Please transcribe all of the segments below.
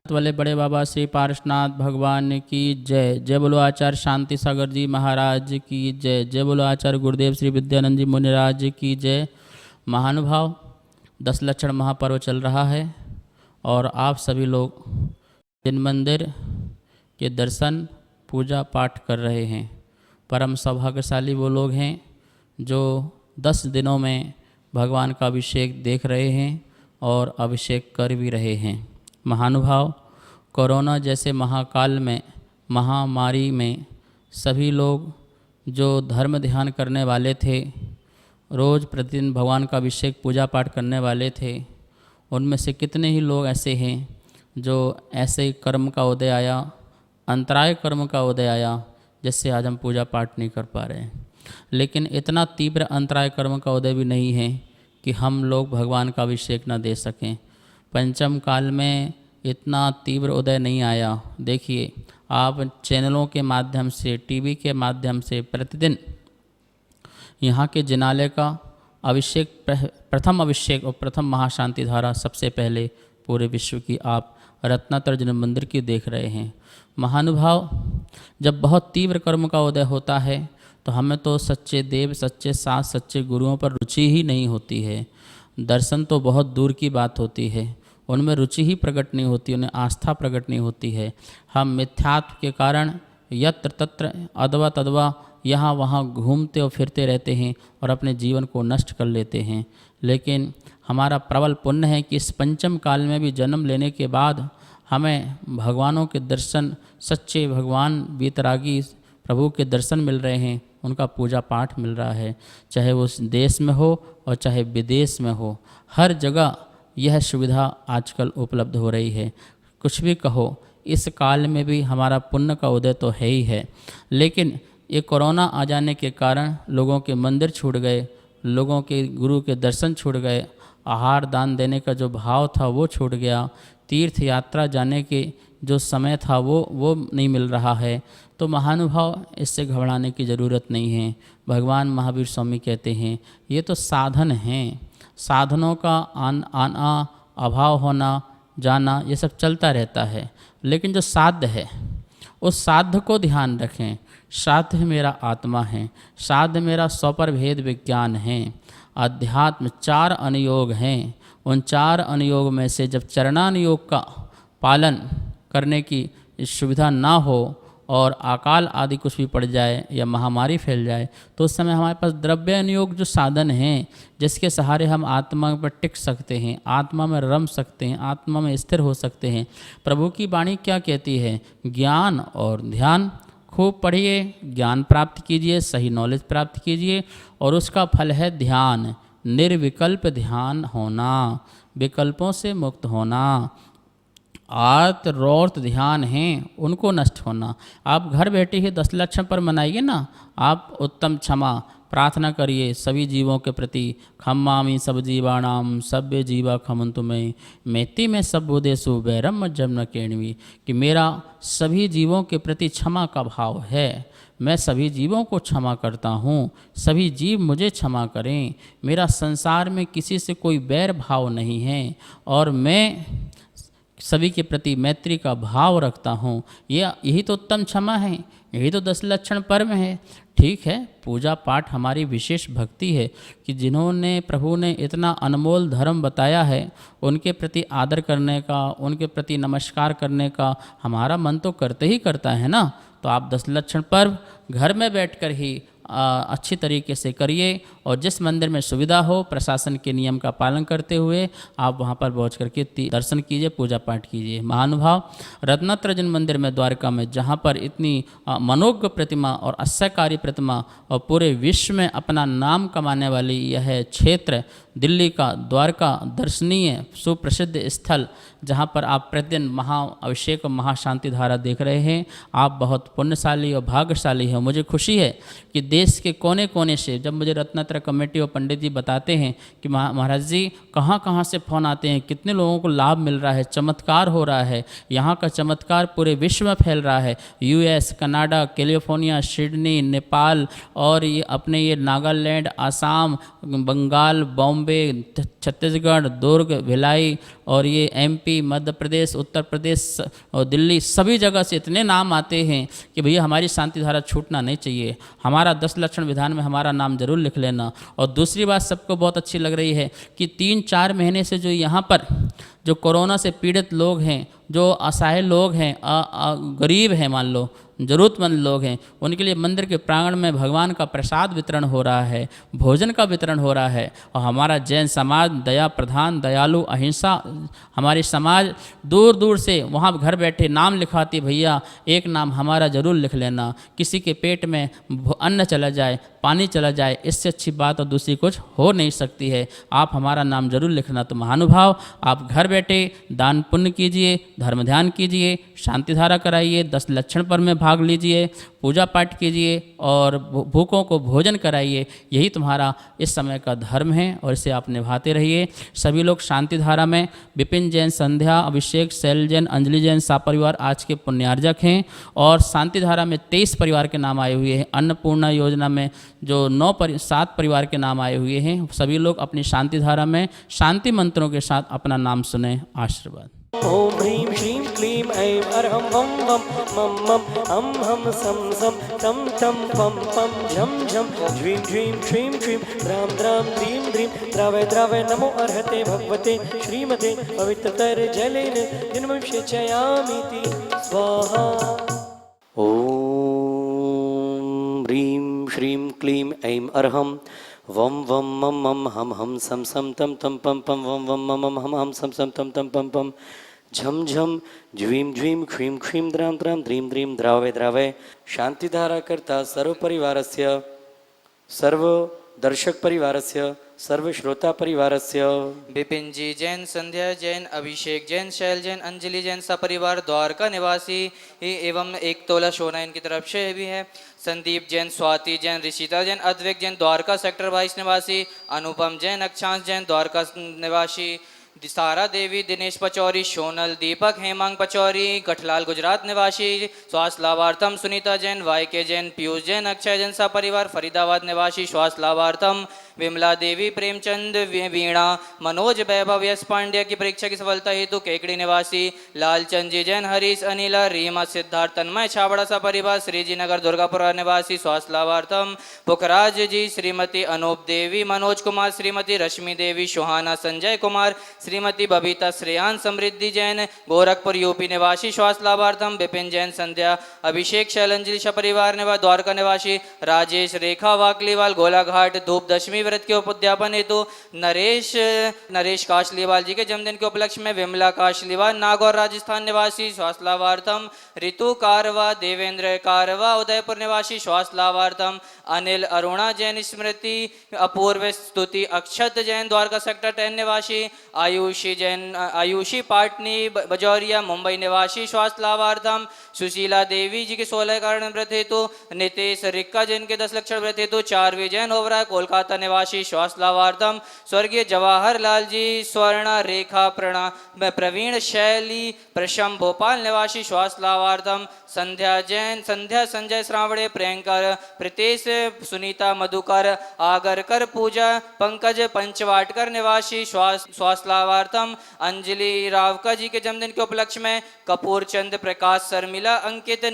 वाले बड़े बाबा श्री पार्श्वनाथ भगवान की जय। जय बोलो आचार्य शांति सागर जी महाराज की जय। जय बोलो आचार्य गुरुदेव श्री विद्यानंद जी मुनिराज की जय। महानुभाव, 10 लक्षण महापर्व चल रहा है और आप सभी लोग दिन मंदिर के दर्शन पूजा पाठ कर रहे हैं। परम सौभाग्यशाली वो लोग हैं जो 10 दिनों में भगवान का अभिषेक देख रहे हैं और अभिषेक कर भी रहे हैं। महानुभाव, कोरोना जैसे महाकाल में, महामारी में सभी लोग जो धर्म ध्यान करने वाले थे, रोज़ प्रतिदिन भगवान का अभिषेक पूजा पाठ करने वाले थे, उनमें से कितने ही लोग ऐसे हैं जो ऐसे कर्म का उदय आया, अंतराय कर्म का उदय आया, जिससे आज हम पूजा पाठ नहीं कर पा रहे हैं। लेकिन इतना तीव्र अंतराय कर्म का उदय भी नहीं है कि हम लोग भगवान का अभिषेक न दे सकें। पंचम काल में इतना तीव्र उदय नहीं आया। देखिए, आप चैनलों के माध्यम से, टीवी के माध्यम से प्रतिदिन यहाँ के जिनालय का अभिषेक, प्रथम अभिषेक और प्रथम महाशांति धारा सबसे पहले पूरे विश्व की आप रत्नातर जन मंदिर की देख रहे हैं। महानुभाव, जब बहुत तीव्र कर्म का उदय होता है तो हमें तो सच्चे देव, सच्चे साथ, सच्चे गुरुओं पर रुचि ही नहीं होती है। दर्शन तो बहुत दूर की बात होती है, उनमें रुचि ही प्रकट नहीं होती, उन्हें आस्था प्रकट नहीं होती है। हम मिथ्यात्व के कारण यत्र तत्र अदवा तदवा यहाँ वहाँ घूमते और फिरते रहते हैं और अपने जीवन को नष्ट कर लेते हैं। लेकिन हमारा प्रबल पुण्य है कि इस पंचम काल में भी जन्म लेने के बाद हमें भगवानों के दर्शन, सच्चे भगवान वीतरागी प्रभु के दर्शन मिल रहे हैं, उनका पूजा पाठ मिल रहा है। चाहे वो देश में हो और चाहे विदेश में हो, हर जगह यह सुविधा आजकल उपलब्ध हो रही है। कुछ भी कहो, इस काल में भी हमारा पुण्य का उदय तो है ही है। लेकिन ये कोरोना आ जाने के कारण लोगों के मंदिर छूट गए, लोगों के गुरु के दर्शन छूट गए, आहार दान देने का जो भाव था वो छूट गया, तीर्थ यात्रा जाने के जो समय था वो नहीं मिल रहा है। तो महानुभाव, इससे घबराने की ज़रूरत नहीं है। भगवान महावीर स्वामी कहते हैं ये तो साधन हैं, साधनों का आना, अभाव होना, जाना, ये सब चलता रहता है। लेकिन जो साध्य है उस साध्य को ध्यान रखें। साध्य मेरा आत्मा है, साध्य मेरा स्वपर भेद विज्ञान है। अध्यात्म 4 अनुयोग हैं, उन 4 अनुयोग में से जब चरणानुयोग का पालन करने की सुविधा ना हो और अकाल आदि कुछ भी पड़ जाए या महामारी फैल जाए, तो उस समय हमारे पास द्रव्य अनुयोग जो साधन हैं, जिसके सहारे हम आत्मा पर टिक सकते हैं, आत्मा में रम सकते हैं, आत्मा में स्थिर हो सकते हैं। प्रभु की वाणी क्या कहती है? ज्ञान और ध्यान खूब पढ़िए, ज्ञान प्राप्त कीजिए, सही नॉलेज प्राप्त कीजिए, और उसका फल है ध्यान। निर्विकल्प ध्यान होना, विकल्पों से मुक्त होना। आर्त रौर्त ध्यान हैं, उनको नष्ट होना। आप घर बैठे ही 10 लक्षण पर मनाइए ना। आप उत्तम क्षमा प्रार्थना करिए सभी जीवों के प्रति। खम्मामि सब जीवाणाम सभ्य जीवा खमंतु मयि मैति में सबुदेशु वैरम जम न केणवी, कि मेरा सभी जीवों के प्रति क्षमा का भाव है। मैं सभी जीवों को क्षमा करता हूँ, सभी जीव मुझे क्षमा करें। मेरा संसार में किसी से कोई बैर भाव नहीं है और मैं सभी के प्रति मैत्री का भाव रखता हूँ। यही तो उत्तम क्षमा है, यही तो 10 लक्षण पर्व है। ठीक है, पूजा पाठ हमारी विशेष भक्ति है कि जिन्होंने प्रभु ने इतना अनमोल धर्म बताया है, उनके प्रति आदर करने का, उनके प्रति नमस्कार करने का हमारा मन तो करते ही करता है ना। तो आप 10 लक्षण पर्व घर में बैठकर ही अच्छी तरीके से करिए, और जिस मंदिर में सुविधा हो प्रशासन के नियम का पालन करते हुए आप वहाँ पर पहुँच करके दर्शन कीजिए, पूजा पाठ कीजिए। महानुभाव, रत्नात्रजन मंदिर में द्वारका में, जहाँ पर इतनी मनोज्ञ प्रतिमा और आश्चर्यकारी प्रतिमा और पूरे विश्व में अपना नाम कमाने वाली यह क्षेत्र दिल्ली का द्वारका दर्शनीय सुप्रसिद्ध स्थल, जहाँ पर आप प्रतिदिन महा अभिषेक और महाशांति धारा देख रहे हैं, आप बहुत पुण्यशाली और भाग्यशाली हैं। मुझे खुशी है कि देश के कोने कोने से, जब मुझे रत्नात्रय यात्रा कमेटी और पंडित जी बताते हैं कि महाराज जी कहाँ कहाँ से फ़ोन आते हैं, कितने लोगों को लाभ मिल रहा है, चमत्कार हो रहा है। यहाँ का चमत्कार पूरे विश्व में फैल रहा है। US, Canada, California, Sydney, Nepal और ये अपने ये नागालैंड, आसाम, बंगाल, बॉम्बे, छत्तीसगढ़, दुर्ग, भिलाई और ये एमपी, मध्य प्रदेश, उत्तर प्रदेश और दिल्ली, सभी जगह से इतने नाम आते हैं कि भैया हमारी शांति धारा छूटना नहीं चाहिए। हमारा 10 लक्षण विधान में हमारा नाम जरूर लिख लेना। और दूसरी बात सबको बहुत अच्छी लग रही है कि 3-4 महीने से जो यहाँ पर जो कोरोना से पीड़ित लोग हैं, जो असहाय लोग हैं, गरीब हैं, मान लो ज़रूरतमंद लोग हैं, उनके लिए मंदिर के प्रांगण में भगवान का प्रसाद वितरण हो रहा है, भोजन का वितरण हो रहा है। और हमारा जैन समाज दया प्रधान, दयालु, अहिंसा, हमारी समाज दूर दूर से वहाँ घर बैठे नाम लिखवाती, भैया एक नाम हमारा ज़रूर लिख लेना। किसी के पेट में अन्न चला जाए, पानी चला जाए, इससे अच्छी बात और दूसरी कुछ हो नहीं सकती है। आप हमारा नाम जरूर लिखना। तो महानुभाव, आप घर बैठे दान पुण्य कीजिए, धर्म ध्यान कीजिए, शांति धारा कराइए, 10 लक्षण पर में भाग लीजिए, पूजा पाठ कीजिए और भूखों को भोजन कराइए। यही तुम्हारा इस समय का धर्म है और इसे आप निभाते रहिए। सभी लोग शांति धारा में विपिन जैन, संध्या, अभिषेक, शैल जैन, अंजलि जैन, परिवार आज के पुण्यार्जक हैं। और शांति धारा में 23 परिवार के नाम आए हुए हैं। अन्नपूर्णा योजना में जो 7 परिवार के नाम आए हुए हैं, सभी लोग अपनी शांति धारा में शांति मंत्रों के साथ अपना नाम सुने। आशीर्वाद। ओम ह्रीं श्रीं क्लीं ऐं अर्हं वं वं मं मं हम हम सं सं तं तं पं पं झं झं झ्वीं झ्वीं श्रीं श्रीं द्रां द्रां द्रीं द्रीं द्रावय द्रावय नमो अर्हते भगवते श्रीमते पवित्रतरजलेन जन्मविषेचयामीति स्वाहा। ओम ह्रीं श्रीं क्लीं ऐं अर्हं वं वं मं मं हम हम सं सं तं तं पं पं वं वं मं मं हम हम सं सं तं तं पं पं झम झम झ्वीं झ्वीं ख्रीं ख्रीं द्रां द्रां द्रीं द्रीं द्रावय द्रावय। शांतिधारा करता सर्व परिवारस्य, सर्व दर्शक परिवारस्य, सर्व श्रोता परिवारस्य विपिन जी जैन, संध्या जैन, अभिषेक जैन, शैल जैन, अंजलि जैन सपरिवार द्वारका निवासी एवं 1 तोला सोना इनकी तरफ से भी है। संदीप जैन, स्वाति जैन, ऋषिता जैन, अद्वैत जैन द्वारका सेक्टर 22 निवासी, अनुपम जैन, अक्षांश जैन द्वारका निवासी, सारा देवी, दिनेश पचौरी, सोनल, दीपक, हेमांग पचौरी गठलाल गुजरात निवासी, स्वास्थ्य लाभार्थम सुनीता जैन, वाईके जैन, पीयूष जैन, अक्षय जैन सपरिवार फरीदाबाद निवासी, स्वास्थ्य लाभार्थम विमला देवी, प्रेमचंद, वीणा, मनोज, वैभव, यश पांड्या की परीक्षा की सफलता हेतु केकड़ी निवासी, लालचंद जी जैन, हरीश, अनिला, रीमा, सिद्धार्थ, तन्मय, छाबड़ा सपरिवार श्रीजी नगर दुर्गापुरा निवासी, स्वास्थ्य लाभार्थम पुखराज जी, श्रीमती अनूप देवी, मनोज कुमार, श्रीमती रश्मि देवी, सुहाना, संजय कुमार, श्रीमती बबीता, श्रेयान, समृद्धि जैन, गोरखपुर यूपी निवासी, स्वास्थ्य लाभार्थम विपिन जैन, संध्या, अभिषेक, शैलंजलि सपरिवार निवासी द्वारका निवासी, राजेश, रेखा वाकलीवाल, गोलाघाट धूप दशमी व्रत के उद्यापन हेतु नरेश काशलीवाल जी के जन्मदिन के उपलक्ष्य में विमला काशलीवाल, नागौर राजस्थान निवासी, स्वास्थ्य लाभार्थम ऋतु कारवा, देवेंद्र कारवा, उदयपुर निवासी, स्वास्थ्य लाभार्थम अनिल, अरुणा जैन, स्मृति, अपूर्व, स्तुति, अक्षत जैन द्वारका सेक्टर 10 निवासी, आयुषी जैन, आयुषी पाटनी बजौरिया मुंबई निवासी, स्वास्थ्य लाभार्थम सुशीला देवी जी के 16 कारण व्रत हेतु, नितेश रिक्का जैन के 10 लक्षण व्रत हेतु, 4 जैन ओवरा कोलकाता निवासी, स्वास्थ्य लाभार्थम स्वर्गीय जवाहर लाल जी, स्वर्णा, रेखा, प्रवीण, शैली, प्रशम भोपाल निवासी, स्वास्थ्य लाभार्थम संध्या जैन, संध्या, संजय श्रावणे, प्रियंका, प्रीतेश, सुनीता, मधुकर, आगरकर, पूजा, पंकज पंचवाटकर निवासी, स्वास्थ्य लाभार्थम अंजलि रावका जी के जन्मदिन के उपलक्ष्य में कपूर चंद, प्रकाश, शर्मिला, अंकित,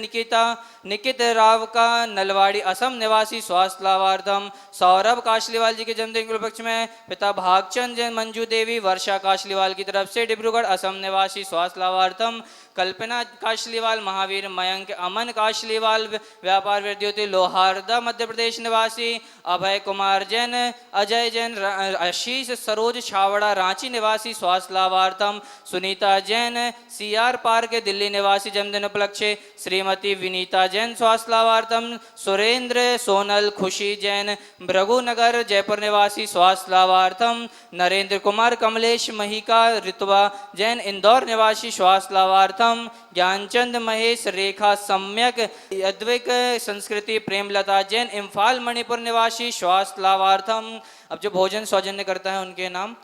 निकित रावका, नलवाड़ी असम निवासी, स्वास्थ्य लाभार्थम सौरभ काशलीवाल जी के जन्मदिन के उपलक्ष्य में पिता भागचंद जैन, मंजू देवी, वर्षा काशलीवाल की तरफ से डिब्रूगढ़ असम निवासी, स्वास्थ्य लाभार्थम कल्पना काशलीवाल, महावीर, मयंक, अमन काशलीवाल, व्यापार वृद्धि लोहारदा मध्य प्रदेश निवासी, अभय कुमार जैन, अजय जैन, आशीष, सरोज छावड़ा रांची निवासी, स्वास्थ्य लाभार्थम सुनीता जैन, CR पार्क दिल्ली निवासी, जन्मदिन उपलक्ष्य श्रीमती विनीता जैन, स्वास्थ्य लाभार्थम सुरेंद्र, सोनल, खुशी जैन, भृगुनगर जयपुर निवासी, स्वास्थ्य लाभार्थम नरेंद्र कुमार, कमलेश, महिका, ऋतुवा जैन, इंदौर निवासी, स्वास्थ्य लाभार्थम गौतम ज्ञानचंद महेश रेखा सम्यक अद्वैक संस्कृति प्रेमलता जैन इम्फाल मणिपुर निवासी स्वास्थ्य लाभार्थम। अब जो भोजन सौजन्य करता है उनके नाम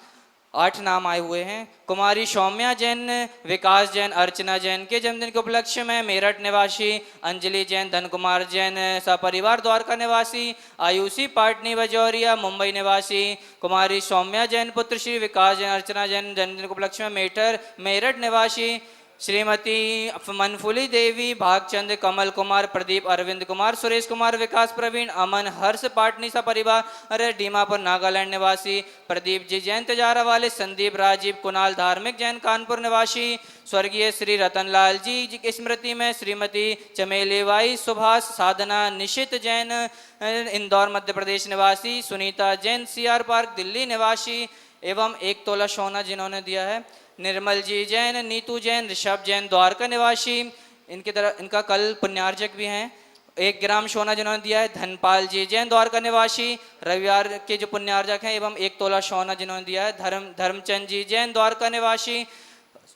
8 नाम आए हुए हैं। कुमारी सौम्या जैन, विकास जैन, अर्चना जैन के जन्मदिन के उपलक्ष्य में मेरठ निवासी अंजलि जैन, धन कुमार जैन सपरिवार द्वारका निवासी, आयुषी पाटनी बजौरिया मुंबई निवासी, कुमारी सौम्या जैन पुत्र श्री विकास जैन, अर्चना जैन जन्मदिन के उपलक्ष्य में मेरठ निवासी, श्रीमती मनफुली देवी, भागचंद, कमल कुमार, प्रदीप, अरविंद कुमार, सुरेश कुमार, विकास प्रवीण, अमन, हर्ष पाटनी सा परिवार डीमापुर नागालैंड निवासी, प्रदीप जी जैन तजारा वाले, संदीप, राजीव, कुणाल धार्मिक जैन कानपुर निवासी, स्वर्गीय श्री रतनलाल जी की स्मृति में श्रीमती चमेली बाई, सुभाष, साधना, निशित जैन इंदौर मध्य प्रदेश निवासी, सुनीता जैन सीआर पार्क दिल्ली निवासी एवं 1 तोला सोना जिन्होंने दिया है निर्मल जी जैन, नीतू जैन, ऋषभ जैन द्वारका निवासी। इनका कल पुण्यार्जक भी हैं। 1 ग्राम सोना जिन्होंने दिया है धनपाल जी जैन द्वारका निवासी, रविवार के जो पुण्यार्जक हैं एवं 1 तोला सोना जिन्होंने दिया है धर्मचंद जी जैन द्वारका निवासी।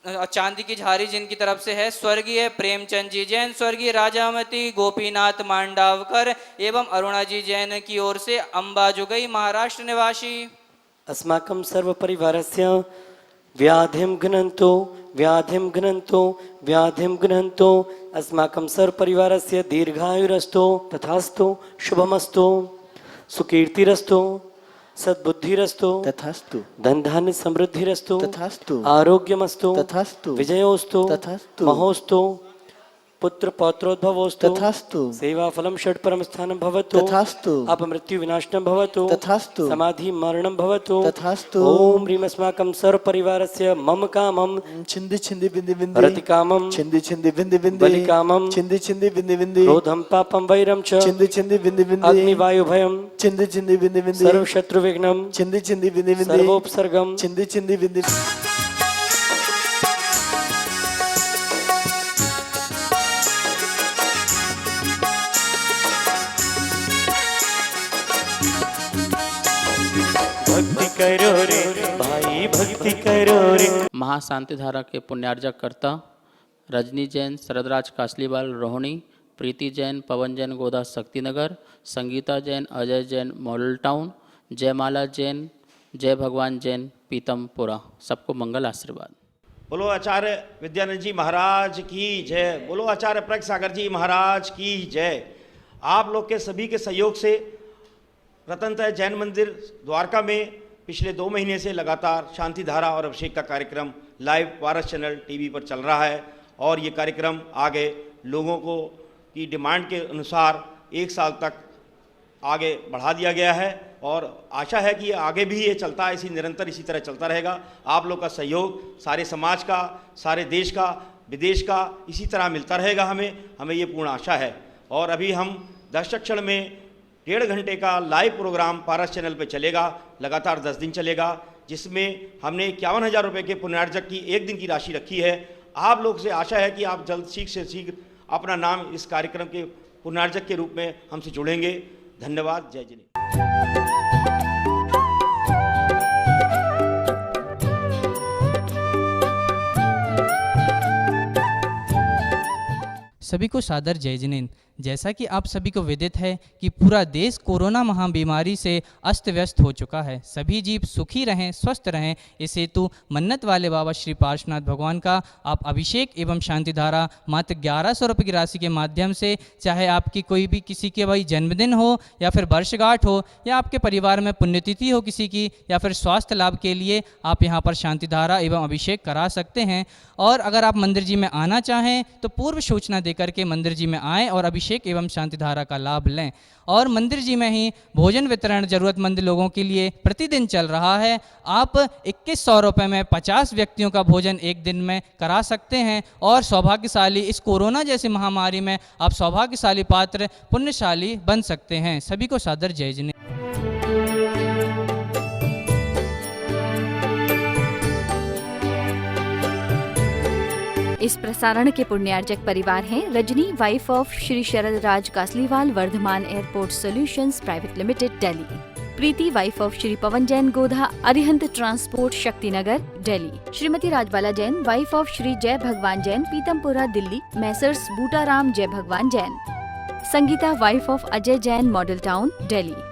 चांदी की झारी जिनकी तरफ से है स्वर्गीय प्रेमचंद जी जैन, स्वर्गीय राजामती, गोपीनाथ मांडावकर एवं अरुणा जी जैन की ओर से अंबाजुगई महाराष्ट्र निवासी। अस्माकं सर्वपरिवारस्य व्याधिं घ्नन्तो व्याधिं घ्नन्तो व्याधिं घ्नन्तो अस्माकं सर्वपरिवारस्य दीर्घायुरस्तु तथास्तु शुभमस्तु सुकीर्तिरस्तु सद्बुद्धिरस्तु तथास्तु धन धान्य समृद्धिरस्तु तथास्तु आरोग्यमस्तु तथास्तु विजयोस्तु तथास्तु महोस्तु पुत्र पौत्रोद्भवोस्तु तथास्तु सेवाफलं षट्परम स्थानं भवतु तथास्तु अपमृत्यु विनाशनं भवतु तथास्तु समाधि मरणं भवतु तथास्तु ओम ह्रीं अस्माकं सर्वपरिवारस्य मम कामं छिंदी छिंदी बिंदी बिंदी रतिकामं छिंदी छिंदी बिंदी बिंदी बलिकामं छिंदी छिंदी बिंदी बिंदी क्रोधं पापं वैरं च छिंदी छिंदी बिंदी बिंदी अग्निवायुभयं छिंदी छिंदी बिंदी बिंदी सर्वशत्रुविघ्नं छिंदी छिंदी बिंदी बिंदी सर्वोपसर्गं छिंदी छिंदी बिंदी भक्ति करो रे भाई भक्ति करो रे। महाशांति धारा के पुण्यार्जक कर्ता रजनी जैन, शरदराज कासलीवाल रोहिणी, प्रीति जैन, पवन जैन गोदा शक्तिनगर, संगीता जैन, अजय जैन मॉडल टाउन, जयमाला जैन, जय भगवान जैन पीतमपुरा। सबको मंगल आशीर्वाद। बोलो आचार्य विद्यानंद जी महाराज की जय। बोलो आचार्य प्रज्ञ सागर जी महाराज की जय। आप लोग के सभी के सहयोग से रतनतय जैन मंदिर द्वारका में पिछले 2 महीने से लगातार शांति धारा और अभिषेक का कार्यक्रम लाइव पारस चैनल टीवी पर चल रहा है और ये कार्यक्रम आगे लोगों को की डिमांड के अनुसार 1 साल तक आगे बढ़ा दिया गया है और आशा है कि ये आगे भी ये चलता है, इसी निरंतर इसी तरह चलता रहेगा। आप लोग का सहयोग सारे समाज का, सारे देश का, विदेश का इसी तरह मिलता रहेगा हमें ये पूर्ण आशा है। और अभी हम दर्शक क्षण में 1.5 घंटे का लाइव प्रोग्राम पारस चैनल पे चलेगा, लगातार 10 दिन चलेगा, जिसमें हमने 51,000 रुपये के पुण्यार्जक की 1 दिन की राशि रखी है। आप लोग से आशा है कि आप जल्द शीघ्र से शीघ्र अपना नाम इस कार्यक्रम के पुण्यार्जक के रूप में हमसे जुड़ेंगे। धन्यवाद। जय जिनेन्द्र। सभी को सादर जय जिनेन्द्र। जैसा कि आप सभी को विदित है कि पूरा देश कोरोना महाबीमारी से अस्त व्यस्त हो चुका है। सभी जीव सुखी रहें, स्वस्थ रहें, इस हेतु मन्नत वाले बाबा श्री पार्श्वनाथ भगवान का आप अभिषेक एवं शांति धारा मात्र 1100 रुपये की राशि के माध्यम से, चाहे आपकी कोई भी किसी के भाई जन्मदिन हो या फिर वर्षगांठ हो या आपके परिवार में पुण्यतिथि हो किसी की या फिर स्वास्थ्य लाभ के लिए आप यहाँ पर शांति धारा एवं अभिषेक करा सकते हैं। और अगर आप मंदिर जी में आना चाहें तो पूर्व सूचना देकर के मंदिर जी में आएँ और अभिषेक एवं शांति धारा का लाभ लें। और मंदिर जी में ही भोजन वितरण जरूरतमंद लोगों के लिए प्रतिदिन चल रहा है। आप 2100 रुपये में 50 व्यक्तियों का भोजन एक दिन में करा सकते हैं और सौभाग्यशाली इस कोरोना जैसी महामारी में आप सौभाग्यशाली पात्र पुण्यशाली बन सकते हैं। सभी को सादर जय जिनेन्द्र। इस प्रसारण के पुण्यार्जक परिवार हैं Rajni, wife of Shri Sharad Raj Kasliwal, Vardhman airport solutions private limited, Delhi. Preeti wife of Shri Pawan Jain Godha, Arihant transport, Shaktinagar, Delhi. Shrimati Rajbala Jain wife of Shri Jai Bhagwan Jain, Pitampura, Delhi. Messrs Butaram Jai Bhagwan Jain. Sangeeta wife of Ajay Jain, model town, Delhi.